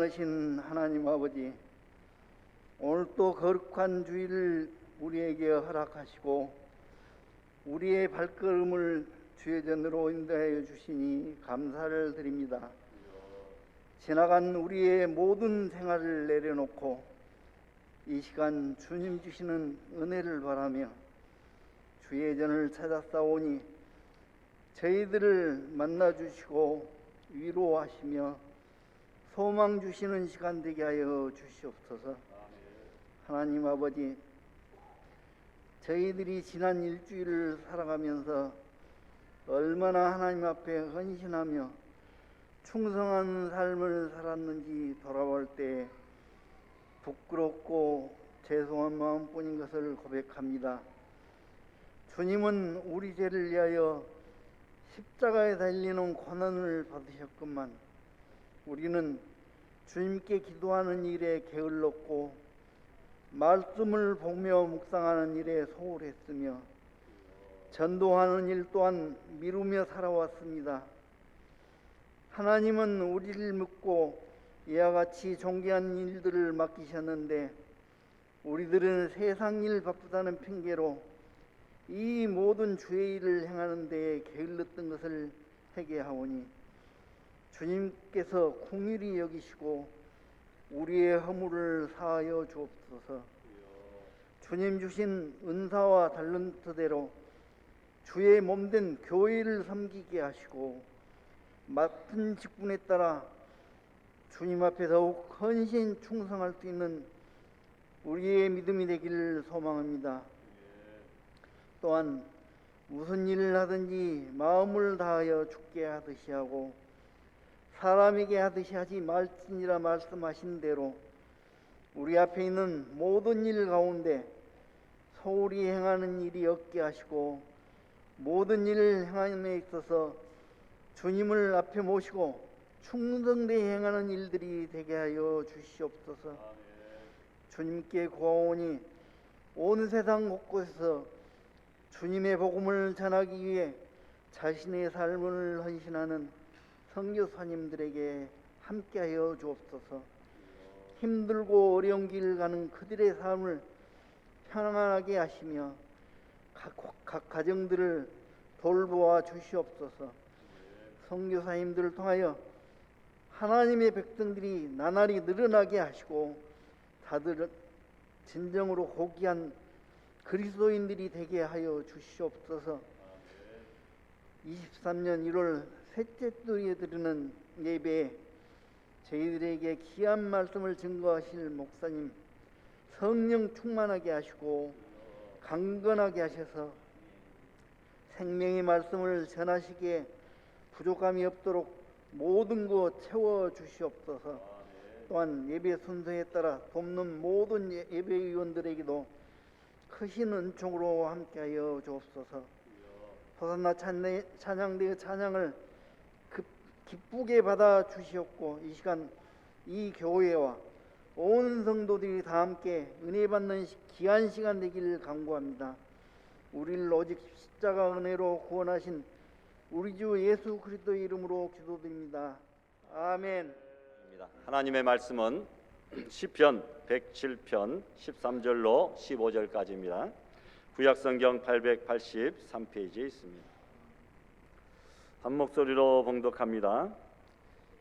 많으신 하나님 아버지, 오늘 또 거룩한 주일을 우리에게 허락하시고 우리의 발걸음을 주의 전으로 인도하여 주시니 감사를 드립니다. 지나간 우리의 모든 생활을 내려놓고 이 시간 주님 주시는 은혜를 바라며 주의 전을 찾아싸오니 저희들을 만나주시고 위로하시며 소망 주시는 시간 되게 하여 주시옵소서. 하나님 아버지, 저희들이 지난 일주일을 살아가면서 얼마나 하나님 앞에 헌신하며 충성한 삶을 살았는지 돌아볼 때 부끄럽고 죄송한 마음뿐인 것을 고백합니다. 주님은 우리 죄를 위하여 십자가에 달리는 고난을 받으셨건만 우리는 주님께 기도하는 일에 게을렀고 말씀을 보며 묵상하는 일에 소홀했으며 전도하는 일 또한 미루며 살아왔습니다. 하나님은 우리를 믿고 이와 같이 존귀한 일들을 맡기셨는데 우리들은 세상 일 바쁘다는 핑계로 이 모든 주의 일을 행하는 데에 게을렀던 것을 회개하오니 주님께서 긍휼히 여기시고 우리의 허물을 사하여 주옵소서. 주님 주신 은사와 달란트대로 주의 몸된 교회를 섬기게 하시고 맡은 직분에 따라 주님 앞에 더욱 헌신 충성할 수 있는 우리의 믿음이 되기를 소망합니다. 또한 무슨 일을 하든지 마음을 다하여 주께 하듯이 하고 사람에게 하듯이 하지 말지니라 말씀하신 대로 우리 앞에 있는 모든 일 가운데 소홀히 행하는 일이 없게 하시고 모든 일을 행함에 있어서 주님을 앞에 모시고 충성되이 행하는 일들이 되게 하여 주시옵소서. 주님께 구하오니 온 세상 곳곳에서 주님의 복음을 전하기 위해 자신의 삶을 헌신하는 선교사님들에게 함께하여 주옵소서. 힘들고 어려운 길을 가는 그들의 삶을 편안하게 하시며 각 가정들을 돌보아 주시옵소서. 선교사님들을 통하여 하나님의 백성들이 나날이 늘어나게 하시고 다들 진정으로 고귀한 그리스도인들이 되게 하여 주시옵소서. 23년 1월 셋째 주에 드리는 예배에 저희들에게 귀한 말씀을 증거하실 목사님 성령 충만하게 하시고 강건하게 하셔서 생명의 말씀을 전하시기에 부족함이 없도록 모든 것 채워 주시옵소서. 또한 예배 순서에 따라 돕는 모든 예배위원들에게도 크신 은총으로 함께하여 주옵소서. 호산나 찬양대의 찬양을 기쁘게 받아 주시옵고 이 시간 이 교회와 온 성도들이 다 함께 은혜 받는 귀한 시간 되기를 간구합니다. 우리를 오직 십자가 은혜로 구원하신 우리 주 예수 그리스도의 이름으로 기도드립니다. 아멘. 하나님의 말씀은 시편 107편 13절로 15절까지입니다. 구약성경 883페이지에 있습니다. 한 목소리로 봉독합니다.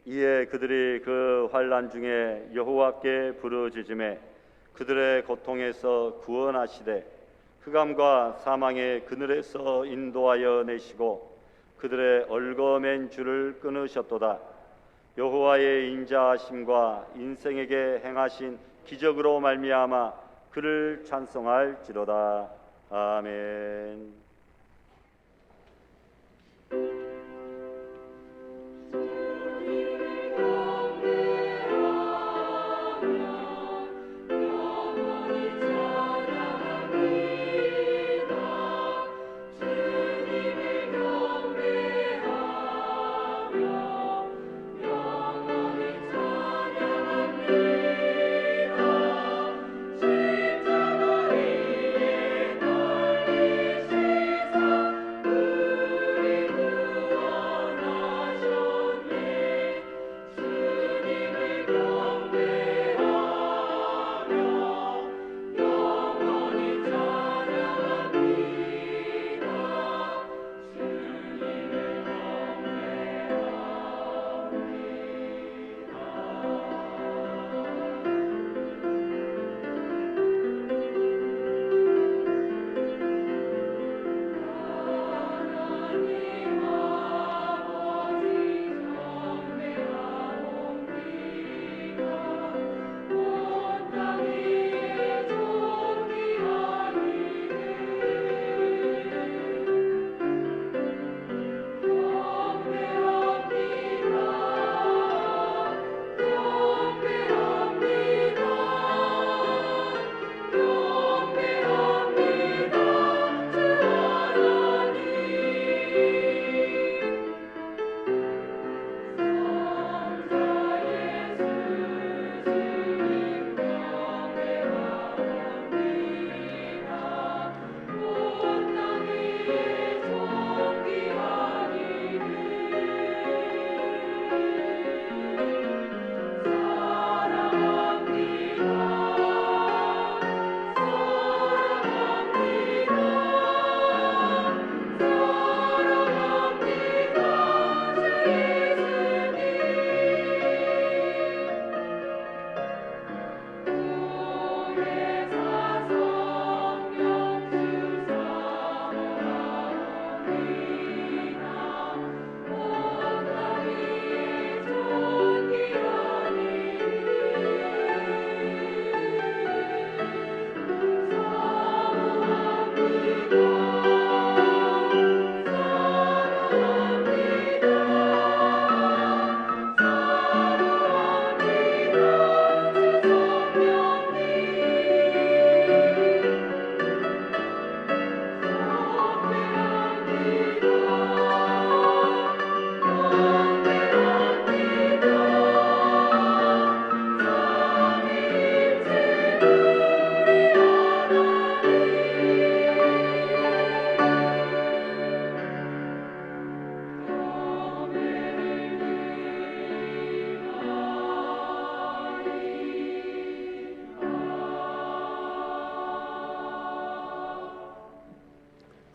이에 그들이 그 환난 중에 여호와께 부르짖음에 그들의 고통에서 구원하시되 흑암과 사망의 그늘에서 인도하여 내시고 그들의 얽어맨 줄을 끊으셨도다. 여호와의 인자하심과 인생에게 행하신 기적으로 말미암아 그를 찬송할지로다. 아멘.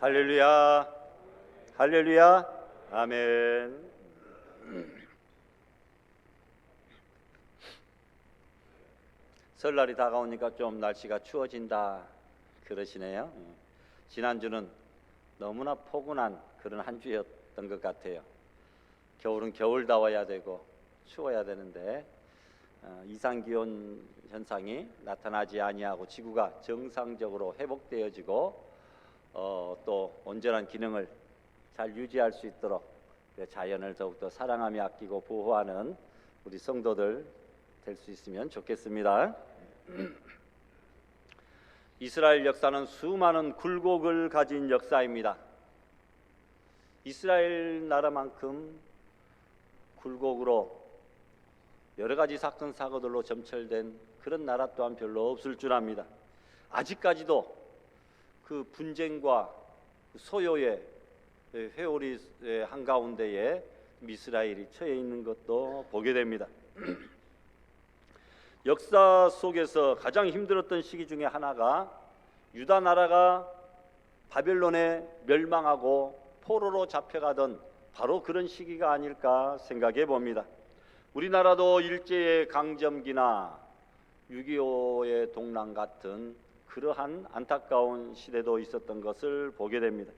할렐루야, 할렐루야, 아멘. 설날이 다가오니까 좀 날씨가 추워진다 그러시네요. 지난주는 너무나 포근한 그런 한 주였던 것 같아요. 겨울은 겨울다워야 되고 추워야 되는데 이상기온 현상이 나타나지 아니하고 지구가 정상적으로 회복되어지고 또 온전한 기능을 잘 유지할 수 있도록 자연을 더욱더 사랑하며 아끼고 보호하는 우리 성도들 될 수 있으면 좋겠습니다. 이스라엘 역사는 수많은 굴곡을 가진 역사입니다. 이스라엘 나라만큼 굴곡으로 여러 가지 사건 사고들로 점철된 그런 나라 또한 별로 없을 줄 압니다. 아직까지도 그 분쟁과 소요의 회오리 한가운데에 이스라엘이 처해 있는 것도 보게 됩니다. 역사 속에서 가장 힘들었던 시기 중에 하나가 유다 나라가 바벨론에 멸망하고 포로로 잡혀가던 바로 그런 시기가 아닐까 생각해 봅니다. 우리나라도 일제의 강점기나 6.25의 동란 같은 그러한 안타까운 시대도 있었던 것을 보게 됩니다.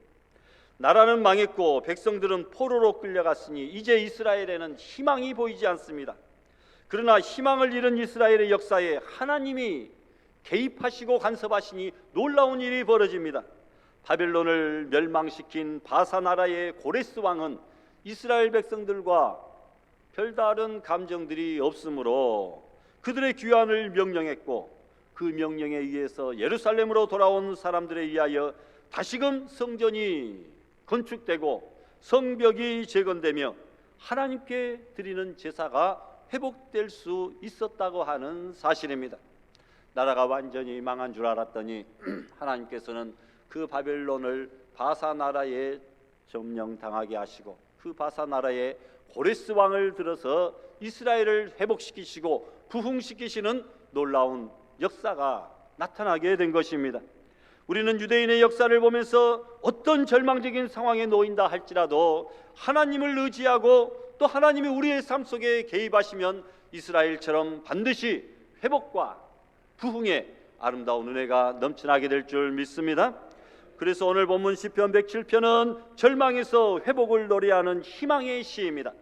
나라는 망했고 백성들은 포로로 끌려갔으니 이제 이스라엘에는 희망이 보이지 않습니다. 그러나 희망을 잃은 이스라엘의 역사에 하나님이 개입하시고 간섭하시니 놀라운 일이 벌어집니다. 바벨론을 멸망시킨 바사 나라의 고레스 왕은 이스라엘 백성들과 별다른 감정들이 없으므로 그들의 귀환을 명령했고 그 명령에 의해서 예루살렘으로 돌아온 사람들에 의하여 다시금 성전이 건축되고 성벽이 재건되며 하나님께 드리는 제사가 회복될 수 있었다고 하는 사실입니다. 나라가 완전히 망한 줄 알았더니 하나님께서는 그 바벨론을 바사 나라에 점령당하게 하시고 그 바사 나라에 고레스 왕을 들어서 이스라엘을 회복시키시고 부흥시키시는 놀라운 역사가 나타나게 된 것입니다. 우리는 유대인의 역사를 보면서 어떤 절망적인 상황에 놓인다 할지라도 하나님을 의지하고 또 하나님이 우리의 삶 속에 개입하시면 이스라엘처럼 반드시 회복과 부흥의 아름다운 은혜가 넘쳐나게 될 줄 믿습니다. 그래서 오늘 본문 시편 107편은 절망에서 회복을 노래하는 희망의 시입니다.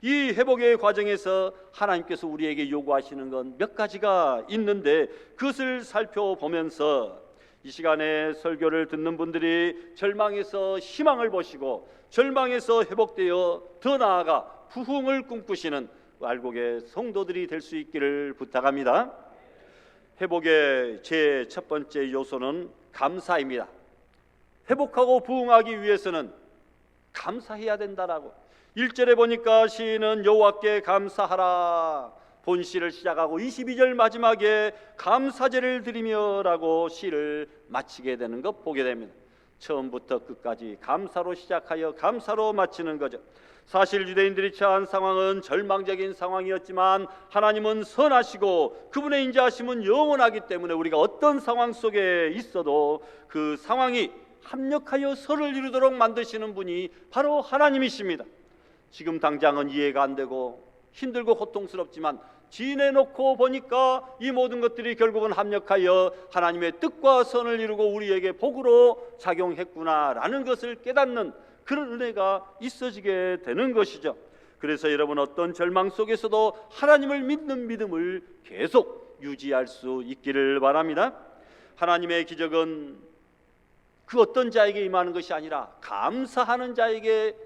이 회복의 과정에서 하나님께서 우리에게 요구하시는 건 몇 가지가 있는데 그것을 살펴보면서 이 시간에 설교를 듣는 분들이 절망에서 희망을 보시고 절망에서 회복되어 더 나아가 부흥을 꿈꾸시는 알곡의 성도들이 될 수 있기를 부탁합니다. 회복의 제 첫 번째 요소는 감사입니다. 회복하고 부흥하기 위해서는 감사해야 된다라고 1절에 보니까 시인은 여호와께 감사하라 본시를 시작하고 22절 마지막에 감사제를 드리며라고 시를 마치게 되는 것 보게 됩니다. 처음부터 끝까지 감사로 시작하여 감사로 마치는 거죠. 사실 유대인들이 처한 상황은 절망적인 상황이었지만 하나님은 선하시고 그분의 인자하심은 영원하기 때문에 우리가 어떤 상황 속에 있어도 그 상황이 합력하여 선을 이루도록 만드시는 분이 바로 하나님이십니다. 지금 당장은 이해가 안 되고 힘들고 고통스럽지만 지내놓고 보니까 이 모든 것들이 결국은 합력하여 하나님의 뜻과 선을 이루고 우리에게 복으로 작용했구나라는 것을 깨닫는 그런 은혜가 있어지게 되는 것이죠. 그래서 여러분 어떤 절망 속에서도 하나님을 믿는 믿음을 계속 유지할 수 있기를 바랍니다. 하나님의 기적은 그 어떤 자에게 임하는 것이 아니라 감사하는 자에게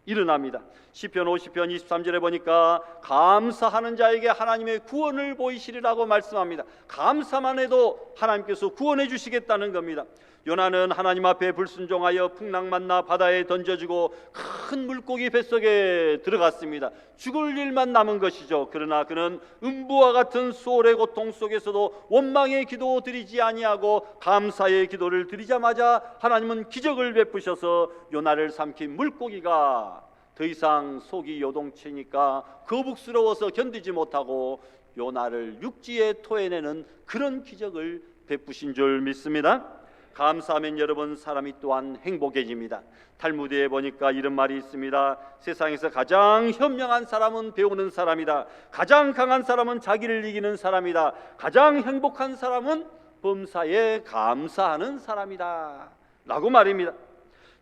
일어납니다. 시편 50편 23절에 보니까 감사하는 자에게 하나님의 구원을 보이시리라고 말씀합니다. 감사만 해도 하나님께서 구원해 주시겠다는 겁니다. 요나는 하나님 앞에 불순종하여 풍랑 만나 바다에 던져지고 큰 물고기 뱃속에 들어갔습니다. 죽을 일만 남은 것이죠. 그러나 그는 음부와 같은 수월의 고통 속에서도 원망의 기도 드리지 아니하고 감사의 기도를 드리자마자 하나님은 기적을 베푸셔서 요나를 삼킨 물고기가 더 이상 속이 요동치니까 거북스러워서 견디지 못하고 요나를 육지에 토해내는 그런 기적을 베푸신 줄 믿습니다. 감사하면 여러분 사람이 또한 행복해집니다. 탈무드에 보니까 이런 말이 있습니다. 세상에서 가장 현명한 사람은 배우는 사람이다. 가장 강한 사람은 자기를 이기는 사람이다. 가장 행복한 사람은 범사에 감사하는 사람이다 라고 말입니다.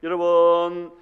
여러분,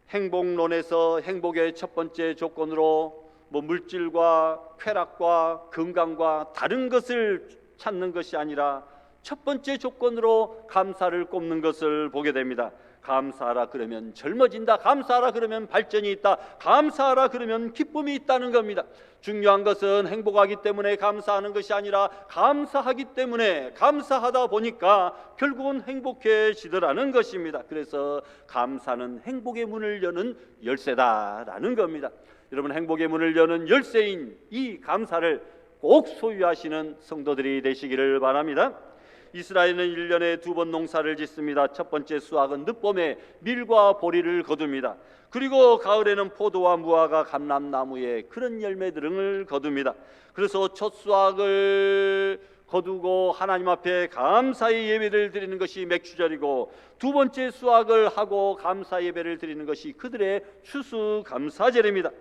행복론에서 행복의 첫 번째 조건으로 물질과 쾌락과 건강과 다른 것을 찾는 것이 아니라 첫 번째 조건으로 감사를 꼽는 것을 보게 됩니다. 감사하라 그러면 젊어진다. 감사하라 그러면 발전이 있다. 감사하라 그러면 기쁨이 있다는 겁니다. 중요한 것은 행복하기 때문에 감사하는 것이 아니라 감사하기 때문에 감사하다 보니까 결국은 행복해지더라는 것입니다. 그래서 감사는 행복의 문을 여는 열쇠다라는 겁니다. 여러분, 행복의 문을 여는 열쇠인 이 감사를 꼭 소유하시는 성도들이 되시기를 바랍니다. 이스라엘은 1년에 2번 농사를 짓습니다. 첫 번째 수확은 늦봄에 밀과 보리를 거둡니다. 그리고 가을에는 포도와 무화과, 감람나무에 그런 열매들을 거둡니다. 그래서 첫 수확을 거두고 하나님 앞에 감사의 예배를 드리는 것이 맥주절이고, 두 번째 수확을 하고 감사 예배를 드리는 것이 그들의 추수감사절입니다.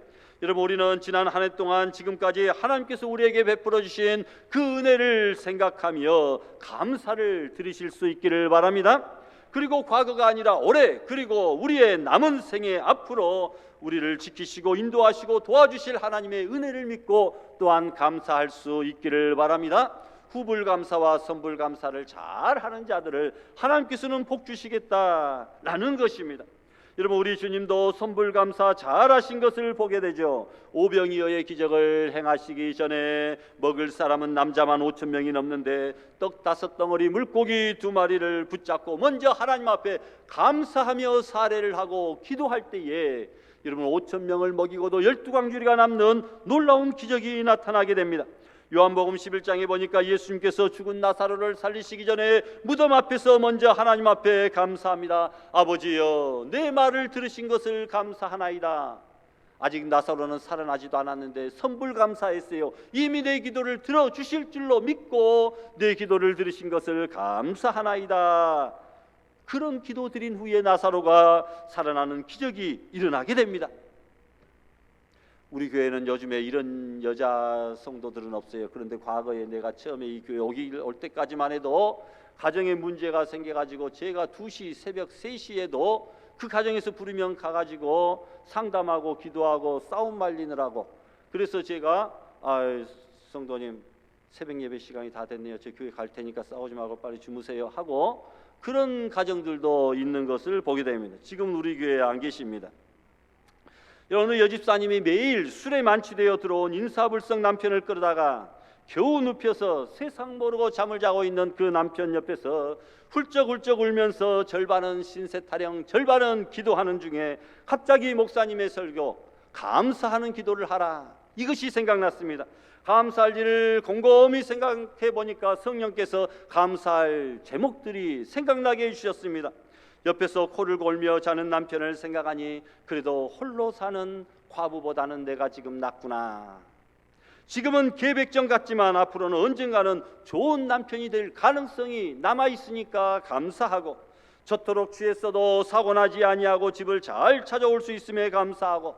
여러분, 우리는 지난 한 해 동안 지금까지 하나님께서 우리에게 베풀어 주신 그 은혜를 생각하며 감사를 드리실 수 있기를 바랍니다. 그리고 과거가 아니라 올해, 그리고 우리의 남은 생애 앞으로 우리를 지키시고 인도하시고 도와주실 하나님의 은혜를 믿고 또한 감사할 수 있기를 바랍니다. 후불감사와 선불감사를 잘하는 자들을 하나님께서는 복 주시겠다라는 것입니다. 여러분, 우리 주님도 선불감사 잘하신 것을 보게 되죠. 오병이어의 기적을 행하시기 전에 먹을 사람은 남자만 5,000명이 넘는데 떡 5덩어리 물고기 2마리를 붙잡고 먼저 하나님 앞에 감사하며 사례를 하고 기도할 때에 여러분 5,000명을 먹이고도 12광주리가 남는 놀라운 기적이 나타나게 됩니다. 요한복음 11장에 보니까 예수님께서 죽은 나사로를 살리시기 전에 무덤 앞에서 먼저 하나님 앞에 감사합니다. 아버지여, 내 말을 들으신 것을 감사하나이다. 아직 나사로는 살아나지도 않았는데 선불감사했어요. 이미 내 기도를 들어주실 줄로 믿고 내 기도를 들으신 것을 감사하나이다. 그런 기도 드린 후에 나사로가 살아나는 기적이 일어나게 됩니다. 우리 교회는 요즘에 이런 여자 성도들은 없어요. 그런데 과거에 내가 처음에 이 교회 올 때까지만 해도 가정에 문제가 생겨가지고 제가 2시 새벽 3시에도 그 가정에서 부르면 가가지고 상담하고 기도하고 싸움 말리느라고, 그래서 제가 성도님 새벽 예배 시간이 다 됐네요. 저 교회 갈 테니까 싸우지 말고 빨리 주무세요 하고, 그런 가정들도 있는 것을 보게 됩니다. 지금 우리 교회에 안 계십니다. 어느 여집사님이 매일 술에 만취되어 들어온 인사불성 남편을 끌어다가 겨우 눕혀서 세상 모르고 잠을 자고 있는 그 남편 옆에서 훌쩍훌쩍 울면서 절반은 신세 타령, 절반은 기도하는 중에 갑자기 목사님의 설교, 감사하는 기도를 하라, 이것이 생각났습니다. 감사할 일을 곰곰이 생각해 보니까 성령께서 감사할 제목들이 생각나게 해주셨습니다. 옆에서 코를 골며 자는 남편을 생각하니 그래도 홀로 사는 과부보다는 내가 지금 낫구나. 지금은 계백정 같지만 앞으로는 언젠가는 좋은 남편이 될 가능성이 남아있으니까 감사하고, 저토록 취했어도 사고나지 아니하고 집을 잘 찾아올 수 있음에 감사하고,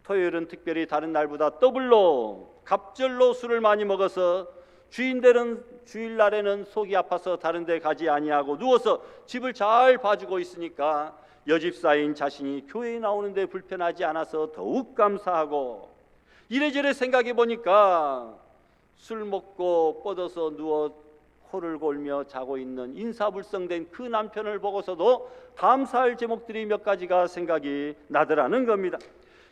토요일은 특별히 다른 날보다 더블로 갑절로 술을 많이 먹어서 주일날에는 속이 아파서 다른 데 가지 아니하고 누워서 집을 잘 봐주고 있으니까 여집사인 자신이 교회에 나오는데 불편하지 않아서 더욱 감사하고, 이래저래 생각해 보니까 술 먹고 뻗어서 누워 코를 골며 자고 있는 인사불성된 그 남편을 보고서도 감사할 제목들이 몇 가지가 생각이 나더라는 겁니다.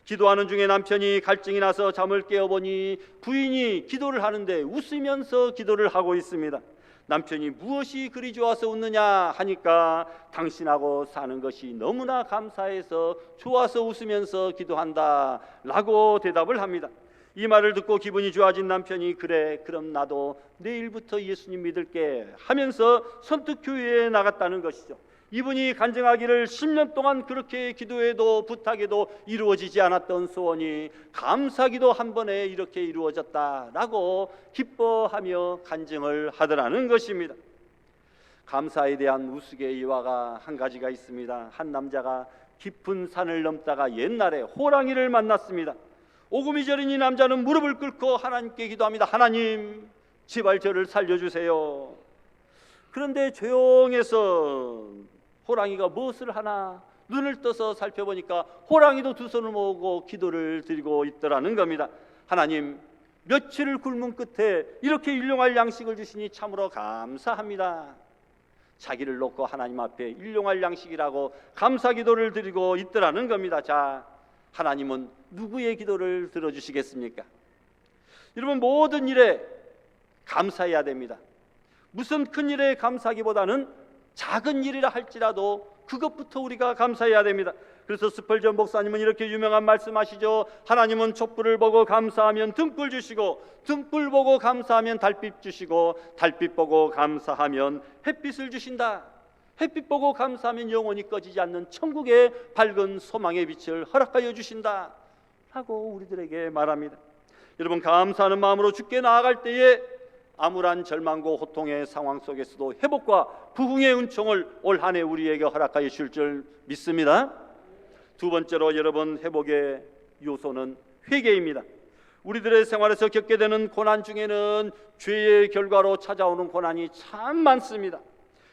기도하는 중에 남편이 갈증이 나서 잠을 깨어보니 부인이 기도를 하는데 웃으면서 기도를 하고 있습니다. 남편이 무엇이 그리 좋아서 웃느냐 하니까 당신하고 사는 것이 너무나 감사해서 좋아서 웃으면서 기도한다 라고 대답을 합니다. 이 말을 듣고 기분이 좋아진 남편이 그래, 그럼 나도 내일부터 예수님 믿을게 하면서 선뜻 교회에 나갔다는 것이죠. 이분이 간증하기를 10년 동안 그렇게 기도해도 부탁해도 이루어지지 않았던 소원이 감사기도 한 번에 이렇게 이루어졌다라고 기뻐하며 간증을 하더라는 것입니다. 감사에 대한 우스갯이와가 한 가지가 있습니다. 한 남자가 깊은 산을 넘다가 옛날에 호랑이를 만났습니다. 오금이 저린 이 남자는 무릎을 꿇고 하나님께 기도합니다. 하나님, 제발 저를 살려주세요. 그런데 조용해서 호랑이가 무엇을 하나 눈을 떠서 살펴보니까 호랑이도 두 손을 모으고 기도를 드리고 있더라는 겁니다. 하나님, 며칠을 굶은 끝에 이렇게 일용할 양식을 주시니 참으로 감사합니다. 자기를 놓고 하나님 앞에 일용할 양식이라고 감사 기도를 드리고 있더라는 겁니다. 자, 하나님은 누구의 기도를 들어주시겠습니까? 여러분, 모든 일에 감사해야 됩니다. 무슨 큰 일에 감사하기보다는 작은 일이라 할지라도 그것부터 우리가 감사해야 됩니다. 그래서 스펄전 목사님은 이렇게 유명한 말씀하시죠. 하나님은 촛불을 보고 감사하면 등불 주시고, 등불 보고 감사하면 달빛 주시고, 달빛 보고 감사하면 햇빛을 주신다. 햇빛 보고 감사하면 영원히 꺼지지 않는 천국의 밝은 소망의 빛을 허락하여 주신다 라고 우리들에게 말합니다. 여러분, 감사하는 마음으로 주께 나아갈 때에 암울한 절망과 호통의 상황 속에서도 회복과 부흥의 은총을 올 한 해 우리에게 허락하여 주실 줄 믿습니다. 두 번째로 여러분, 회복의 요소는 회개입니다. 우리들의 생활에서 겪게 되는 고난 중에는 죄의 결과로 찾아오는 고난이 참 많습니다.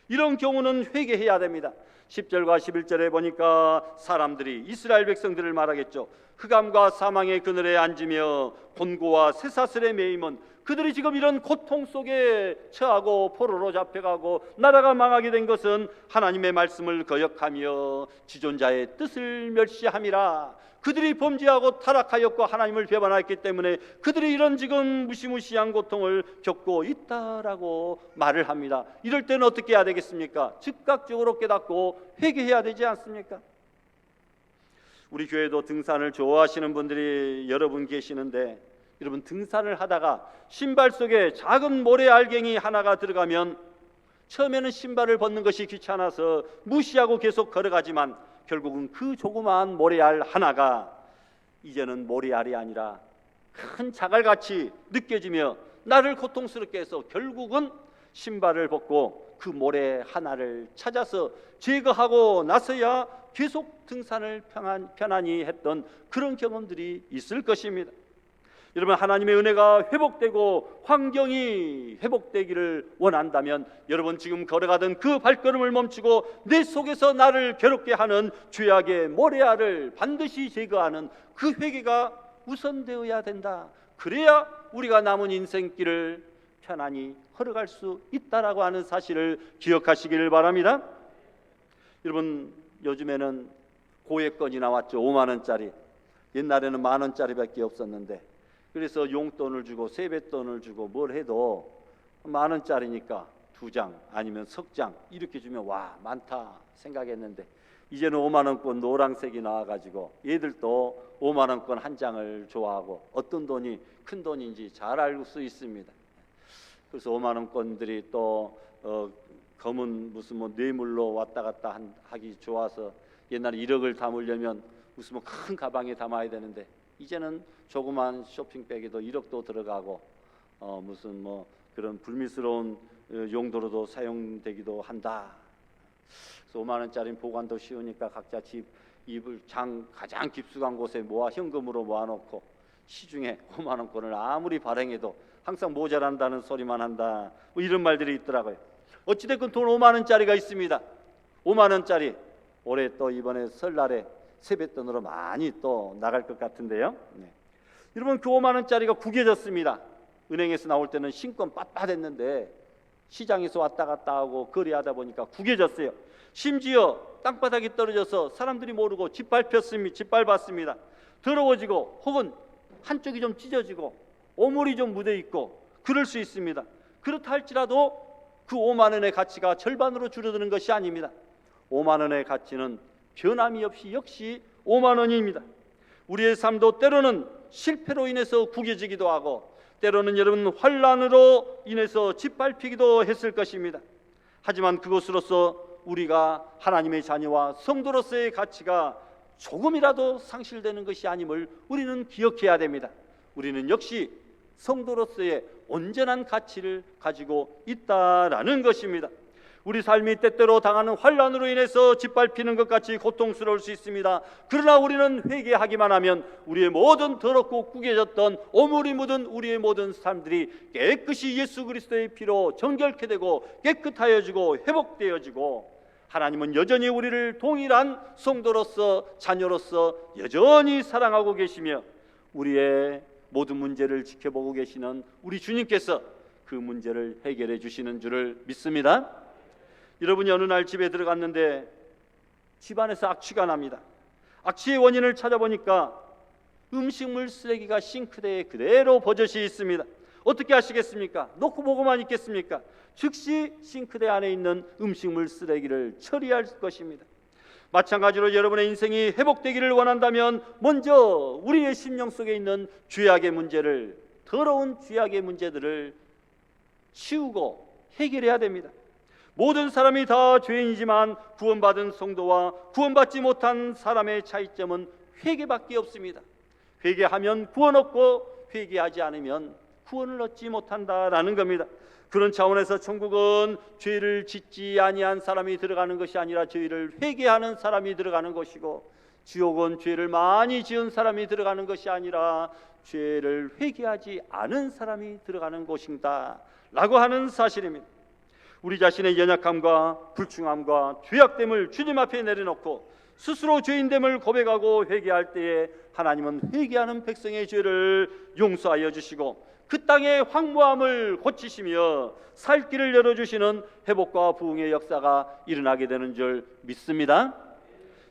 이런 경우는 회개해야 됩니다. 10절과 11절에 보니까 사람들이 이스라엘 백성들을 말하겠죠. 흑암과 사망의 그늘에 앉으며 곤고와 쇠사슬에 매임은 그들이 지금 이런 고통 속에 처하고 포로로 잡혀가고 나라가 망하게 된 것은 하나님의 말씀을 거역하며 지존자의 뜻을 멸시함이라. 그들이 범죄하고 타락하였고 하나님을 배반하였기 때문에 그들이 이런 지금 무시무시한 고통을 겪고 있다라고 말을 합니다. 이럴 때는 어떻게 해야 되겠습니까? 즉각적으로 깨닫고 회개해야 되지 않습니까? 우리 교회도 등산을 좋아하시는 분들이 여러분 계시는데, 여러분, 등산을 하다가 신발 속에 작은 모래 알갱이 하나가 들어가면 처음에는 신발을 벗는 것이 귀찮아서 무시하고 계속 걸어가지만 결국은 그 조그마한 모래알 하나가 이제는 모래알이 아니라 큰 자갈같이 느껴지며 나를 고통스럽게 해서 결국은 신발을 벗고 그 모래 하나를 찾아서 제거하고 나서야 계속 등산을 편안히 했던 그런 경험들이 있을 것입니다. 여러분, 하나님의 은혜가 회복되고 환경이 회복되기를 원한다면 여러분, 지금 걸어가던 그 발걸음을 멈추고 내 속에서 나를 괴롭게 하는 죄악의 모래알을 반드시 제거하는 그 회개가 우선되어야 된다. 그래야 우리가 남은 인생길을 편안히 걸어갈 수 있다라고 하는 사실을 기억하시기를 바랍니다. 여러분, 요즘에는 고액건이 나왔죠. 5만 원짜리. 옛날에는 만 원짜리밖에 없었는데, 그래서 용돈을 주고 세뱃돈을 주고 뭘 해도 만 원짜리니까 2장 아니면 석 장 이렇게 주면 와, 많다 생각했는데 이제는 5만 원권 노란색이 나와가지고 얘들도 5만 원권 한 장을 좋아하고 어떤 돈이 큰 돈인지 잘 알 수 있습니다. 그래서 5만 원권들이 또 검은 무슨 뭐 뇌물로 왔다 갔다 하기 좋아서 옛날에 1억을 담으려면 무슨 뭐 큰 가방에 담아야 되는데 이제는 조그만 쇼핑백에도 1억도 들어가고 무슨 뭐 그런 불미스러운 용도로도 사용되기도 한다. 그래서 5만 원짜리 보관도 쉬우니까 각자 집 이불 가장 깊숙한 곳에 모아 현금으로 모아놓고 시중에 5만 원권을 아무리 발행해도 항상 모자란다는 소리만 한다. 뭐 이런 말들이 있더라고요. 어찌됐건 돈 5만 원짜리가 있습니다. 5만 원짜리 올해 또 이번에 설날에 세뱃돈으로 많이 또 나갈 것 같은데요. 네. 여러분, 그 5만 원짜리가 구겨졌습니다. 은행에서 나올 때는 신권 빳빳했는데 시장에서 왔다 갔다 하고 거래하다 보니까 구겨졌어요. 심지어 땅바닥에 떨어져서 사람들이 모르고 짓밟았습니다. 더러워지고 혹은 한쪽이 좀 찢어지고 오물이 좀 묻어 있고 그럴 수 있습니다. 그렇다 할지라도 그 5만 원의 가치가 절반으로 줄어드는 것이 아닙니다. 5만 원의 가치는 변함이 없이 역시 5만 원입니다. 우리의 삶도 때로는 실패로 인해서 구겨지기도 하고 때로는 여러분 환난으로 인해서 짓밟히기도 했을 것입니다. 하지만 그것으로서 우리가 하나님의 자녀와 성도로서의 가치가 조금이라도 상실되는 것이 아님을 우리는 기억해야 됩니다. 우리는 역시 성도로서의 온전한 가치를 가지고 있다라는 것입니다. 우리 삶이 때때로 당하는 환난으로 인해서 짓밟히는 것 같이 고통스러울 수 있습니다. 그러나 우리는 회개하기만 하면 우리의 모든 더럽고 구겨졌던 오물이 묻은 우리의 모든 삶들이 깨끗이 예수 그리스도의 피로 정결케 되고 깨끗하여지고 회복되어지고, 하나님은 여전히 우리를 동일한 성도로서 자녀로서 여전히 사랑하고 계시며 우리의 모든 문제를 지켜보고 계시는 우리 주님께서 그 문제를 해결해 주시는 줄을 믿습니다. 여러분이 어느 날 집에 들어갔는데 집안에서 악취가 납니다. 악취의 원인을 찾아보니까 음식물 쓰레기가 싱크대에 그대로 버젓이 있습니다. 어떻게 하시겠습니까? 놓고 보고만 있겠습니까? 즉시 싱크대 안에 있는 음식물 쓰레기를 처리할 것입니다. 마찬가지로 여러분의 인생이 회복되기를 원한다면 먼저 우리의 심령 속에 있는 죄악의 문제를, 더러운 죄악의 문제들을 치우고 해결해야 됩니다. 모든 사람이 다 죄인이지만 구원받은 성도와 구원받지 못한 사람의 차이점은 회개밖에 없습니다. 회개하면 구원 얻고 회개하지 않으면 구원을 얻지 못한다라는 겁니다. 그런 차원에서 천국은 죄를 짓지 아니한 사람이 들어가는 것이 아니라 죄를 회개하는 사람이 들어가는 것이고, 지옥은 죄를 많이 지은 사람이 들어가는 것이 아니라 죄를 회개하지 않은 사람이 들어가는 곳이다 라고 하는 사실입니다. 우리 자신의 연약함과 불충함과 죄악됨을 주님 앞에 내려놓고 스스로 죄인됨을 고백하고 회개할 때에 하나님은 회개하는 백성의 죄를 용서하여 주시고 그 땅의 황무함을 고치시며 살 길을 열어주시는 회복과 부흥의 역사가 일어나게 되는 줄 믿습니다.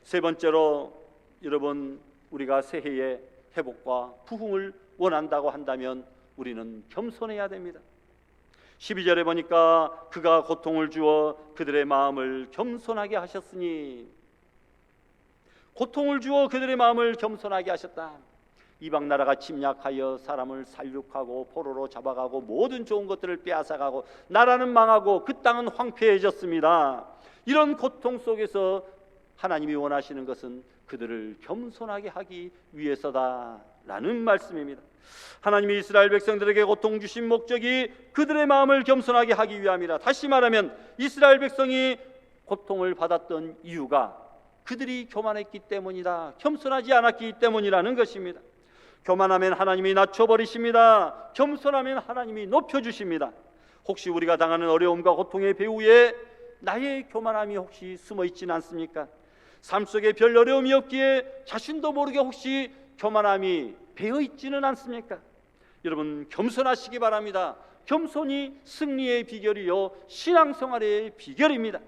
세 번째로, 여러분, 우리가 새해에 회복과 부흥을 원한다고 한다면 우리는 겸손해야 됩니다. 12절에 보니까 그가 고통을 주어 그들의 마음을 겸손하게 하셨으니, 고통을 주어 그들의 마음을 겸손하게 하셨다. 이방 나라가 침략하여 사람을 살육하고 포로로 잡아가고 모든 좋은 것들을 빼앗아가고 나라는 망하고 그 땅은 황폐해졌습니다. 이런 고통 속에서 하나님이 원하시는 것은 그들을 겸손하게 하기 위해서다라는 말씀입니다. 하나님이 이스라엘 백성들에게 고통 주신 목적이 그들의 마음을 겸손하게 하기 위함이라. 다시 말하면 이스라엘 백성이 고통을 받았던 이유가 그들이 교만했기 때문이다, 겸손하지 않았기 때문이라는 것입니다. 교만하면 하나님이 낮춰버리십니다. 겸손하면 하나님이 높여주십니다. 혹시 우리가 당하는 어려움과 고통의 배후에 나의 교만함이 혹시 숨어있지는 않습니까? 삶 속에 별 어려움이 없기에 자신도 모르게 혹시 교만함이 배어있지는 않습니까? 여러분, 겸손하시기 바랍니다. 겸손이 승리의 비결이요 신앙생활의 비결입니다.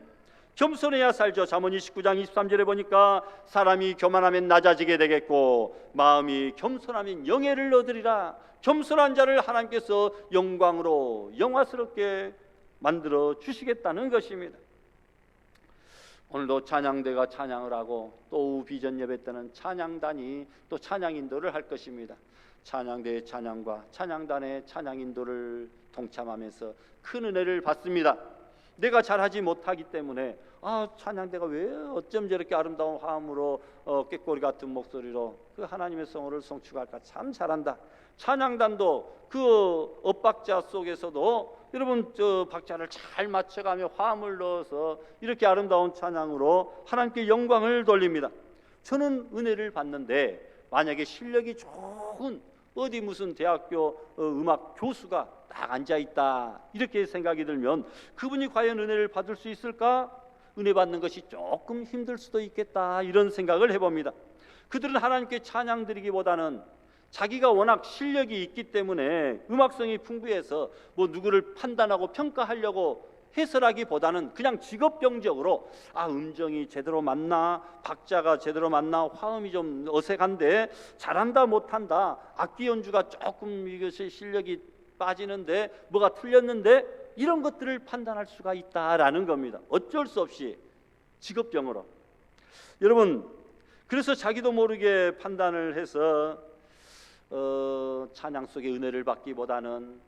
겸손해야 살죠. 잠언 29장 23절에 보니까 사람이 교만하면 낮아지게 되겠고 마음이 겸손하면 영예를 얻으리라. 겸손한 자를 하나님께서 영광으로 영화스럽게 만들어 주시겠다는 것입니다. 오늘도 찬양대가 찬양을 하고 또 오후 비전 예배 때는 찬양단이 또 찬양 인도를 할 것입니다. 찬양대의 찬양과 찬양단의 찬양 인도를 동참하면서 큰 은혜를 받습니다. 내가 잘하지 못하기 때문에 찬양대가 왜 어쩜 저렇게 아름다운 화음으로 꾀꼬리 같은 목소리로 그 하나님의 성호를 송축할까, 참 잘한다. 찬양단도 그 엇박자 속에서도 여러분 저 박자를 잘 맞춰가며 화음을 넣어서 이렇게 아름다운 찬양으로 하나님께 영광을 돌립니다. 저는 은혜를 받는데 만약에 실력이 좋은 어디 무슨 대학교 음악 교수가 딱 앉아있다 이렇게 생각이 들면 그분이 과연 은혜를 받을 수 있을까? 은혜 받는 것이 조금 힘들 수도 있겠다 이런 생각을 해봅니다. 그들은 하나님께 찬양 드리기보다는 자기가 워낙 실력이 있기 때문에 음악성이 풍부해서 뭐 누구를 판단하고 평가하려고 해설하기보다는 그냥 직업병적으로 음정이 제대로 맞나, 박자가 제대로 맞나, 화음이 좀 어색한데 잘한다 못한다, 악기 연주가 조금 이것이 실력이 빠지는데 뭐가 틀렸는데 이런 것들을 판단할 수가 있다라는 겁니다. 어쩔 수 없이 직업병으로. 여러분, 그래서 자기도 모르게 판단을 해서 찬양 속에 은혜를 받기보다는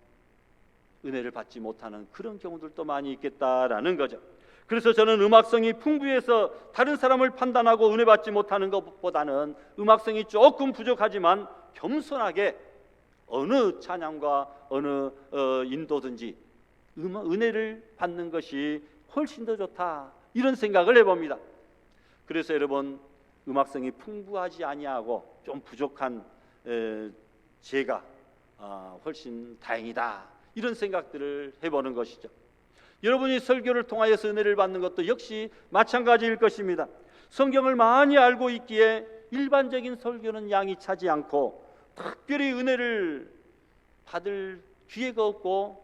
은혜를 받지 못하는 그런 경우들도 많이 있겠다라는 거죠. 그래서 저는 음악성이 풍부해서 다른 사람을 판단하고 은혜 받지 못하는 것보다는 음악성이 조금 부족하지만 겸손하게 어느 찬양과 어느 인도든지 은혜를 받는 것이 훨씬 더 좋다, 이런 생각을 해봅니다. 그래서 여러분, 음악성이 풍부하지 아니하고 좀 부족한 제가 훨씬 다행이다, 이런 생각들을 해보는 것이죠. 여러분이 설교를 통하여서 은혜를 받는 것도 역시 마찬가지일 것입니다. 성경을 많이 알고 있기에 일반적인 설교는 양이 차지 않고 특별히 은혜를 받을 기회가 없고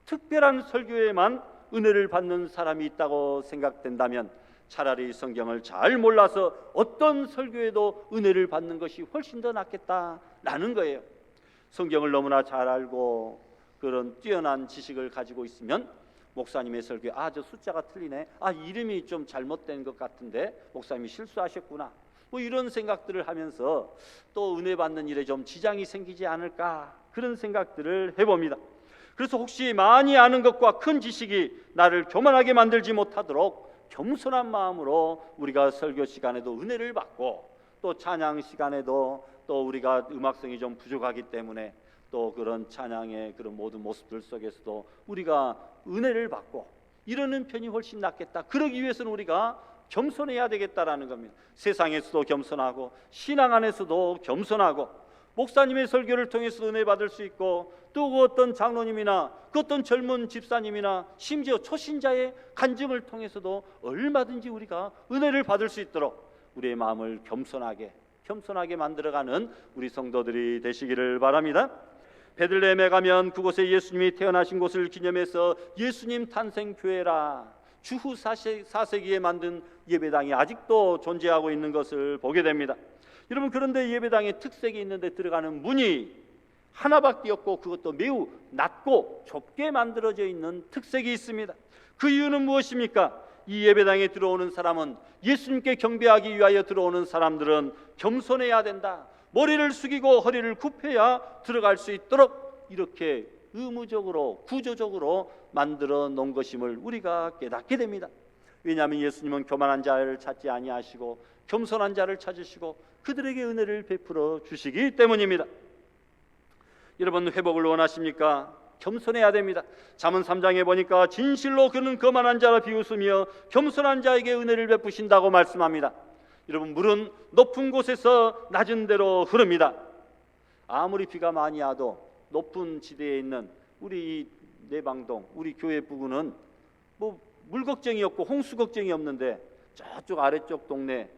특별한 설교에만 은혜를 받는 사람이 있다고 생각된다면 차라리 성경을 잘 몰라서 어떤 설교에도 은혜를 받는 것이 훨씬 더 낫겠다라는 거예요. 성경을 너무나 잘 알고 그런 뛰어난 지식을 가지고 있으면 목사님의 설교에 저 숫자가 틀리네, 이름이 좀 잘못된 것 같은데 목사님이 실수하셨구나, 뭐 이런 생각들을 하면서 또 은혜 받는 일에 좀 지장이 생기지 않을까, 그런 생각들을 해봅니다. 그래서 혹시 많이 아는 것과 큰 지식이 나를 교만하게 만들지 못하도록 겸손한 마음으로 우리가 설교 시간에도 은혜를 받고, 또 찬양 시간에도 또 우리가 음악성이 좀 부족하기 때문에 또 그런 찬양의 그런 모든 모습들 속에서도 우리가 은혜를 받고 이러는 편이 훨씬 낫겠다. 그러기 위해서는 우리가 겸손해야 되겠다라는 겁니다. 세상에서도 겸손하고 신앙 안에서도 겸손하고, 목사님의 설교를 통해서 은혜 받을 수 있고, 또 그 어떤 장로님이나 그 어떤 젊은 집사님이나 심지어 초신자의 간증을 통해서도 얼마든지 우리가 은혜를 받을 수 있도록 우리의 마음을 겸손하게 만들어가는 우리 성도들이 되시기를 바랍니다. 베들레헴에 가면 그곳에 예수님이 태어나신 곳을 기념해서 예수님 탄생교회라 주후 4세기에 만든 예배당이 아직도 존재하고 있는 것을 보게 됩니다. 여러분, 그런데 예배당에 특색이 있는데 들어가는 문이 하나밖에 없고 그것도 매우 낮고 좁게 만들어져 있는 특색이 있습니다. 그 이유는 무엇입니까? 이 예배당에 들어오는 사람은, 예수님께 경배하기 위하여 들어오는 사람들은 겸손해야 된다, 머리를 숙이고 허리를 굽혀야 들어갈 수 있도록 이렇게 의무적으로 구조적으로 만들어 놓은 것임을 우리가 깨닫게 됩니다. 왜냐하면 예수님은 교만한 자를 찾지 아니하시고 겸손한 자를 찾으시고 그들에게 은혜를 베풀어 주시기 때문입니다. 여러분, 회복을 원하십니까? 겸손해야 됩니다. 잠언 3장에 보니까 진실로 그는 거만한 자라 비웃으며 겸손한 자에게 은혜를 베푸신다고 말씀합니다. 여러분, 물은 높은 곳에서 낮은 데로 흐릅니다. 아무리 비가 많이 와도 높은 지대에 있는 우리 내방동, 우리 교회 부근은 뭐 물 걱정이 없고 홍수 걱정이 없는데, 저쪽 아래쪽 동네,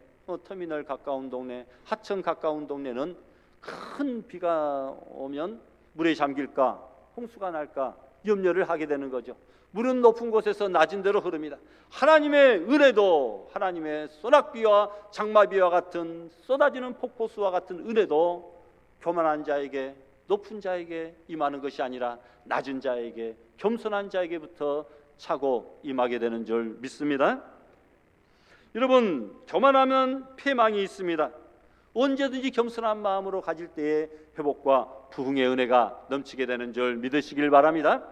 터미널 가까운 동네, 하천 가까운 동네는 큰 비가 오면 물에 잠길까, 홍수가 날까 염려를 하게 되는 거죠. 물은 높은 곳에서 낮은 데로 흐릅니다. 하나님의 은혜도, 하나님의 소낙비와 장마비와 같은 쏟아지는 폭포수와 같은 은혜도 교만한 자에게, 높은 자에게 임하는 것이 아니라 낮은 자에게, 겸손한 자에게부터 차고 임하게 되는 줄 믿습니다. 여러분, 교만하면 패망이 있습니다. 언제든지 겸손한 마음으로 가질 때에 회복과 부흥의 은혜가 넘치게 되는 줄 믿으시길 바랍니다.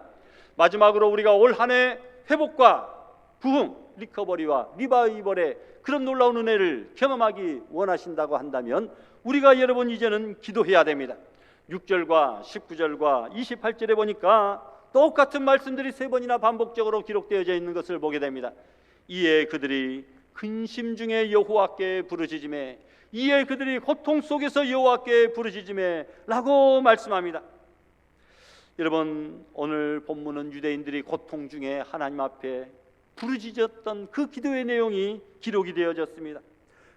마지막으로 우리가 올 한 해 회복과 부흥, 리커버리와 리바이벌의 그런 놀라운 은혜를 경험하기 원하신다고 한다면 우리가 여러분 이제는 기도해야 됩니다. 6절과 19절과 28절에 보니까 똑같은 말씀들이 3번이나 반복적으로 기록되어져 있는 것을 보게 됩니다. 이에 그들이 근심 중에 여호와께 부르짖으매, 이에 그들이 고통 속에서 여호와께 부르짖으매 라고 말씀합니다. 여러분, 오늘 본문은 유대인들이 고통 중에 하나님 앞에 부르짖었던 그 기도의 내용이 기록이 되어졌습니다.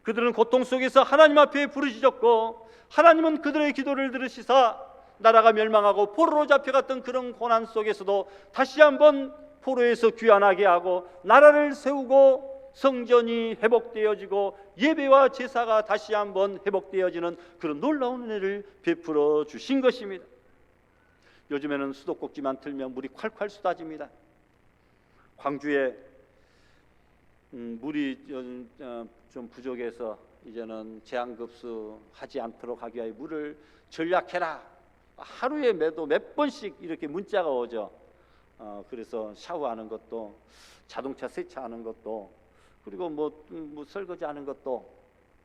그들은 고통 속에서 하나님 앞에 부르짖었고, 하나님은 그들의 기도를 들으시사 나라가 멸망하고 포로로 잡혀갔던 그런 고난 속에서도 다시 한번 포로에서 귀환하게 하고 나라를 세우고 성전이 회복되어지고 예배와 제사가 다시 한번 회복되어지는 그런 놀라운 은혜를 베풀어 주신 것입니다. 요즘에는 수도꼭지만 틀면 물이 콸콸 쏟아집니다. 광주에 물이 좀 부족해서 이제는 제한급수하지 않도록 하기 위해 물을 절약해라, 하루에 매도 몇 번씩 이렇게 문자가 오죠. 그래서 샤워하는 것도, 자동차 세차하는 것도, 그리고 뭐 설거지하는 것도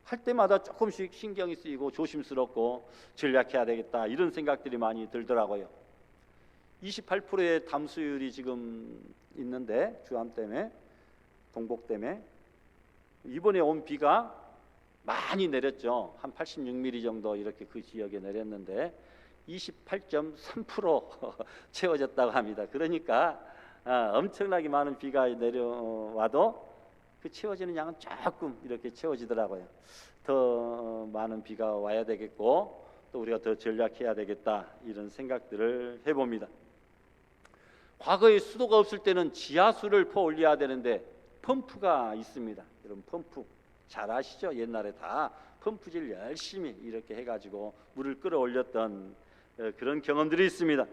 할 때마다 조금씩 신경이 쓰이고 조심스럽고 절약해야 되겠다, 이런 생각들이 많이 들더라고요. 28%의 담수율이 지금 있는데 주암 때문에 동복 때문에 이번에 온 비가 많이 내렸죠. 한 86mm 정도 이렇게 그 지역에 내렸는데 28.3% 채워졌다고 합니다. 그러니까 엄청나게 많은 비가 내려와도 그 채워지는 양은 조금 이렇게 채워지더라고요. 더 많은 비가 와야 되겠고 또 우리가 더 전략해야 되겠다 이런 생각들을 해봅니다. 과거에 수도가 없을 때는 지하수를 퍼 올려야 되는데 펌프가 있습니다. 여러분 펌프 잘 아시죠? 옛날에 다 펌프질 열심히 이렇게 해가지고 물을 끌어올렸던 그런 경험들이 있습니다.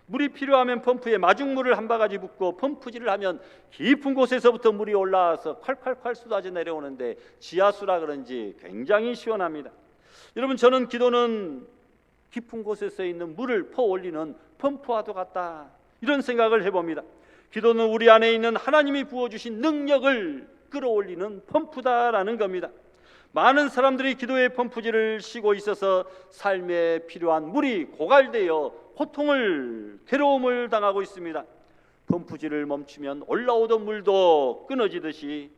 물이 필요하면 펌프에 마중물을 한 바가지 붓고 펌프질을 하면 깊은 곳에서부터 물이 올라와서 콸콸콸 쏟아져 내려오는데 지하수라 그런지 굉장히 시원합니다. 여러분 저는 기도는 깊은 곳에서 있는 물을 퍼 올리는 펌프와도 같다 이런 생각을 해봅니다. 기도는 우리 안에 있는 하나님이 부어주신 능력을 끌어올리는 펌프다라는 겁니다. 많은 사람들이 기도의 펌프질을 쉬고 있어서 삶에 필요한 물이 고갈되어 고통을 괴로움을 당하고 있습니다. 펌프질을 멈추면 올라오던 물도 끊어지듯이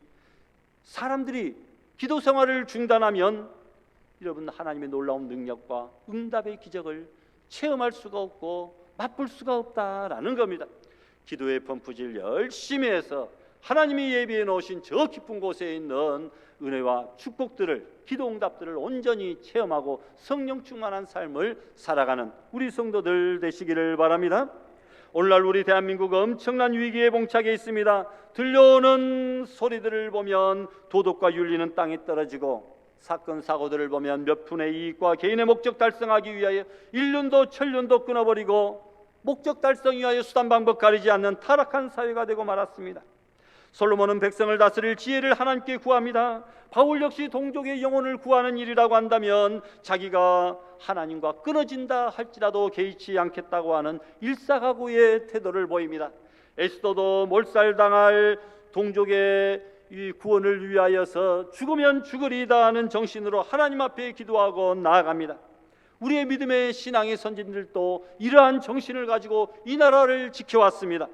사람들이 기도 생활을 중단하면 여러분 하나님의 놀라운 능력과 응답의 기적을 체험할 수가 없고 맛볼 수가 없다라는 겁니다. 기도의 펌프질 열심히 해서 하나님이 예비해 놓으신 저 깊은 곳에 있는 은혜와 축복들을 기도 응답들을 온전히 체험하고 성령 충만한 삶을 살아가는 우리 성도들 되시기를 바랍니다. 오늘날 우리 대한민국 엄청난 위기에 봉착해 있습니다. 들려오는 소리들을 보면 도덕과 윤리는 땅에 떨어지고 사건 사고들을 보면 몇 푼의 이익과 개인의 목적 달성하기 위하여 일륜도 천륜도 끊어버리고 목적 달성 위하여 수단 방법 가리지 않는 타락한 사회가 되고 말았습니다. 솔로몬은 백성을 다스릴 지혜를 하나님께 구합니다. 바울 역시 동족의 영혼을 구하는 일이라고 한다면 자기가 하나님과 끊어진다 할지라도 개의치 않겠다고 하는 일사각오의 태도를 보입니다. 에스더도 몰살당할 동족의 이 구원을 위하여서 죽으면 죽으리다 하는 정신으로 하나님 앞에 기도하고 나아갑니다. 우리의 믿음의 신앙의 선진들도 이러한 정신을 가지고 이 나라를 지켜왔습니다.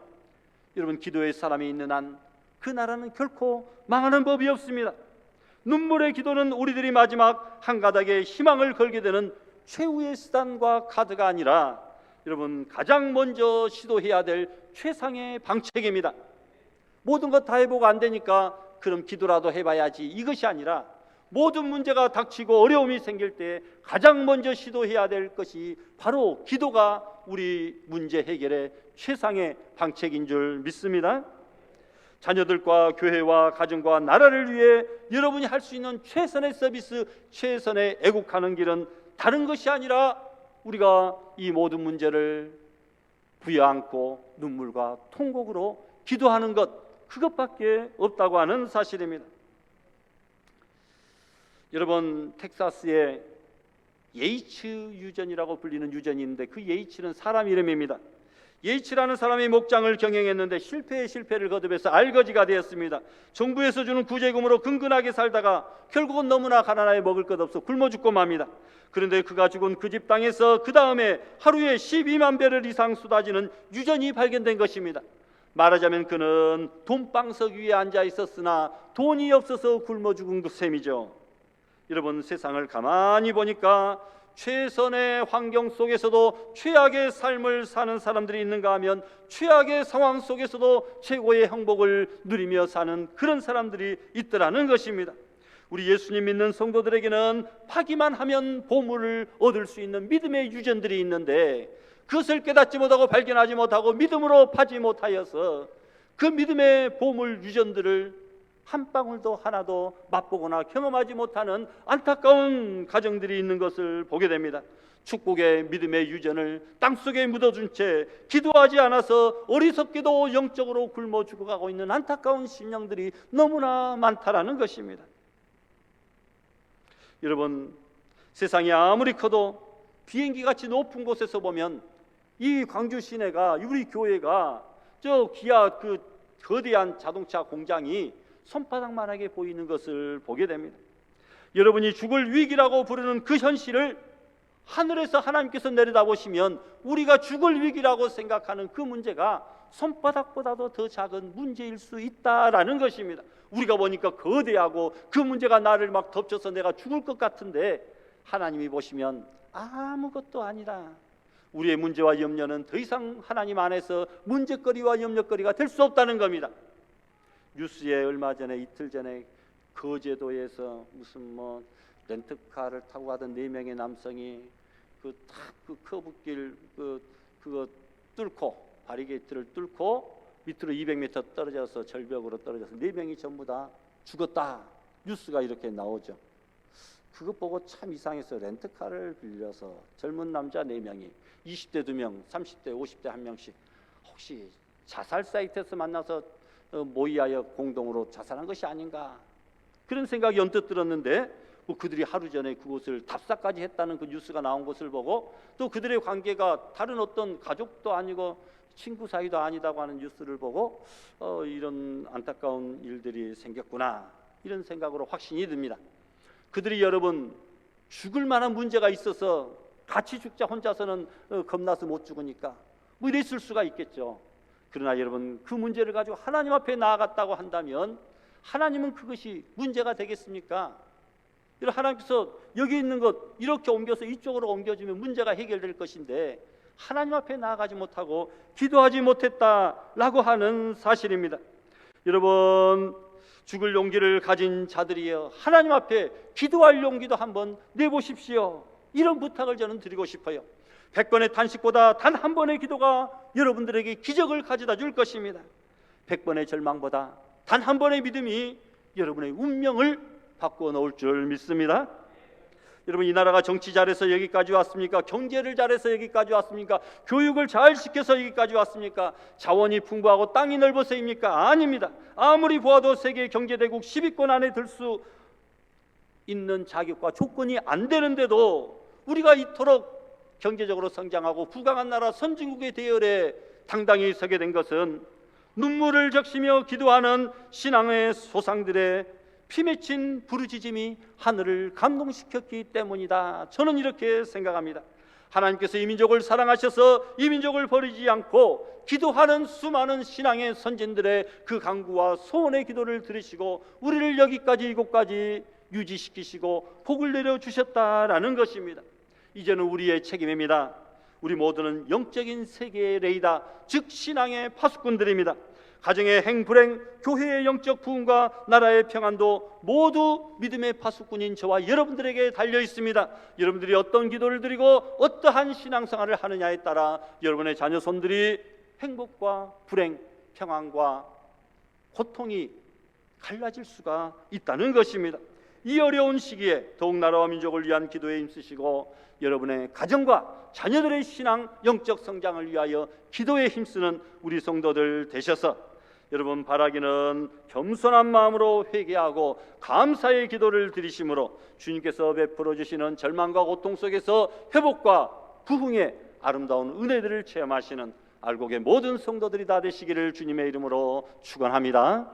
여러분 기도의 사람이 있는 한 그 나라는 결코 망하는 법이 없습니다. 눈물의 기도는 우리들이 마지막 한 가닥의 희망을 걸게 되는 최후의 수단과 카드가 아니라 여러분 가장 먼저 시도해야 될 최상의 방책입니다. 모든 것 다 해보고 안 되니까 그럼 기도라도 해봐야지 이것이 아니라 모든 문제가 닥치고 어려움이 생길 때 가장 먼저 시도해야 될 것이 바로 기도가 우리 문제 해결의 최상의 방책인 줄 믿습니다. 자녀들과 교회와 가정과 나라를 위해 여러분이 할 수 있는 최선의 서비스, 최선의 애국하는 길은 다른 것이 아니라 우리가 이 모든 문제를 부여안고 눈물과 통곡으로 기도하는 것, 그것밖에 없다고 하는 사실입니다. 여러분 텍사스에 예이츠 유전이라고 불리는 유전이 있는데 그 예이츠는 사람 이름입니다. 예이츠라는 사람이 목장을 경영했는데 실패에 실패를 거듭해서 알거지가 되었습니다. 정부에서 주는 구제금으로 근근하게 살다가 결국은 너무나 가난하여 먹을 것 없어 굶어 죽고 맙니다. 그런데 그가 죽은 그 집 땅에서 그 다음에 하루에 12만 배럴 이상 쏟아지는 유전이 발견된 것입니다. 말하자면 그는 돈방석 위에 앉아 있었으나 돈이 없어서 굶어 죽은 셈이죠. 여러분 세상을 가만히 보니까 최선의 환경 속에서도 최악의 삶을 사는 사람들이 있는가 하면 최악의 상황 속에서도 최고의 행복을 누리며 사는 그런 사람들이 있더라는 것입니다. 우리 예수님 믿는 성도들에게는 파기만 하면 보물을 얻을 수 있는 믿음의 유전들이 있는데 그것을 깨닫지 못하고 발견하지 못하고 믿음으로 파지 못하여서 그 믿음의 보물 유전들을 한 방울도 하나도 맛보거나 경험하지 못하는 안타까운 가정들이 있는 것을 보게 됩니다. 축복의 믿음의 유전을 땅속에 묻어준 채 기도하지 않아서 어리석게도 영적으로 굶어 죽어가고 있는 안타까운 심령들이 너무나 많다라는 것입니다. 여러분 세상이 아무리 커도 비행기같이 높은 곳에서 보면 이 광주 시내가 우리 교회가 저 기아 그 거대한 자동차 공장이 손바닥만하게 보이는 것을 보게 됩니다. 여러분이 죽을 위기라고 부르는 그 현실을 하늘에서 하나님께서 내려다보시면 우리가 죽을 위기라고 생각하는 그 문제가 손바닥보다도 더 작은 문제일 수 있다라는 것입니다. 우리가 보니까 거대하고 그 문제가 나를 막 덮쳐서 내가 죽을 것 같은데 하나님이 보시면 아무것도 아니다. 우리의 문제와 염려는 더 이상 하나님 안에서 문제거리와 염려거리가 될 수 없다는 겁니다. 뉴스에 얼마 전에 이틀 전에 거제도에서 무슨 렌트카를 타고 가던 4명의 남성이 그 커브길 그거 뚫고 바리게이트를 뚫고 밑으로 200m 떨어져서 절벽으로 떨어져서 4명이 전부 다 죽었다. 뉴스가 이렇게 나오죠. 그것 보고 참 이상해서 렌트카를 빌려서 젊은 남자 4명이 20대 2명, 30대, 50대 1명씩 혹시 자살 사이트에서 만나서 모의하여 공동으로 자살한 것이 아닌가 그런 생각이 언뜻 들었는데 그들이 하루 전에 그곳을 답사까지 했다는 그 뉴스가 나온 것을 보고 또 그들의 관계가 다른 어떤 가족도 아니고 친구 사이도 아니다고 하는 뉴스를 보고 이런 안타까운 일들이 생겼구나 이런 생각으로 확신이 듭니다. 그들이 여러분 죽을 만한 문제가 있어서 같이 죽자 혼자서는 겁나서 못 죽으니까 이랬을 수가 있겠죠. 그러나 여러분 그 문제를 가지고 하나님 앞에 나아갔다고 한다면 하나님은 그것이 문제가 되겠습니까? 하나님께서 여기 있는 것 이렇게 옮겨서 이쪽으로 옮겨주면 문제가 해결될 것인데 하나님 앞에 나아가지 못하고 기도하지 못했다라고 하는 사실입니다. 여러분 죽을 용기를 가진 자들이여 하나님 앞에 기도할 용기도 한번 내보십시오. 이런 부탁을 저는 드리고 싶어요. 100번의 탄식보다 단 한 번의 기도가 여러분들에게 기적을 가져다 줄 것입니다. 100번의 절망보다 단 한 번의 믿음이 여러분의 운명을 바꾸어 놓을 줄 믿습니다. 여러분 이 나라가 정치 잘해서 여기까지 왔습니까? 경제를 잘해서 여기까지 왔습니까? 교육을 잘 시켜서 여기까지 왔습니까? 자원이 풍부하고 땅이 넓어서입니까? 아닙니다. 아무리 보아도 세계 경제대국 10위권 안에 들 수 있는 자격과 조건이 안 되는데도 우리가 이토록 경제적으로 성장하고 부강한 나라 선진국의 대열에 당당히 서게 된 것은 눈물을 적시며 기도하는 신앙의 소상들의 피 맺힌 부르짖음이 하늘을 감동시켰기 때문이다. 저는 이렇게 생각합니다. 하나님께서 이 민족을 사랑하셔서 이 민족을 버리지 않고 기도하는 수많은 신앙의 선진들의 그 간구와 소원의 기도를 들으시고 우리를 여기까지 이곳까지 유지시키시고 복을 내려주셨다라는 것입니다. 이제는 우리의 책임입니다. 우리 모두는 영적인 세계의 레이더, 즉 신앙의 파수꾼들입니다. 가정의 행불행, 교회의 영적 부흥과 나라의 평안도 모두 믿음의 파수꾼인 저와 여러분들에게 달려 있습니다. 여러분들이 어떤 기도를 드리고 어떠한 신앙생활을 하느냐에 따라 여러분의 자녀 손들이 행복과 불행, 평안과 고통이 갈라질 수가 있다는 것입니다. 이 어려운 시기에 더욱 나라와 민족을 위한 기도에 힘쓰시고 여러분의 가정과 자녀들의 신앙, 영적 성장을 위하여 기도에 힘쓰는 우리 성도들 되셔서 여러분 바라기는 겸손한 마음으로 회개하고 감사의 기도를 드리심으로 주님께서 베풀어 주시는 절망과 고통 속에서 회복과 부흥의 아름다운 은혜들을 체험하시는 알곡의 모든 성도들이 다 되시기를 주님의 이름으로 축원합니다.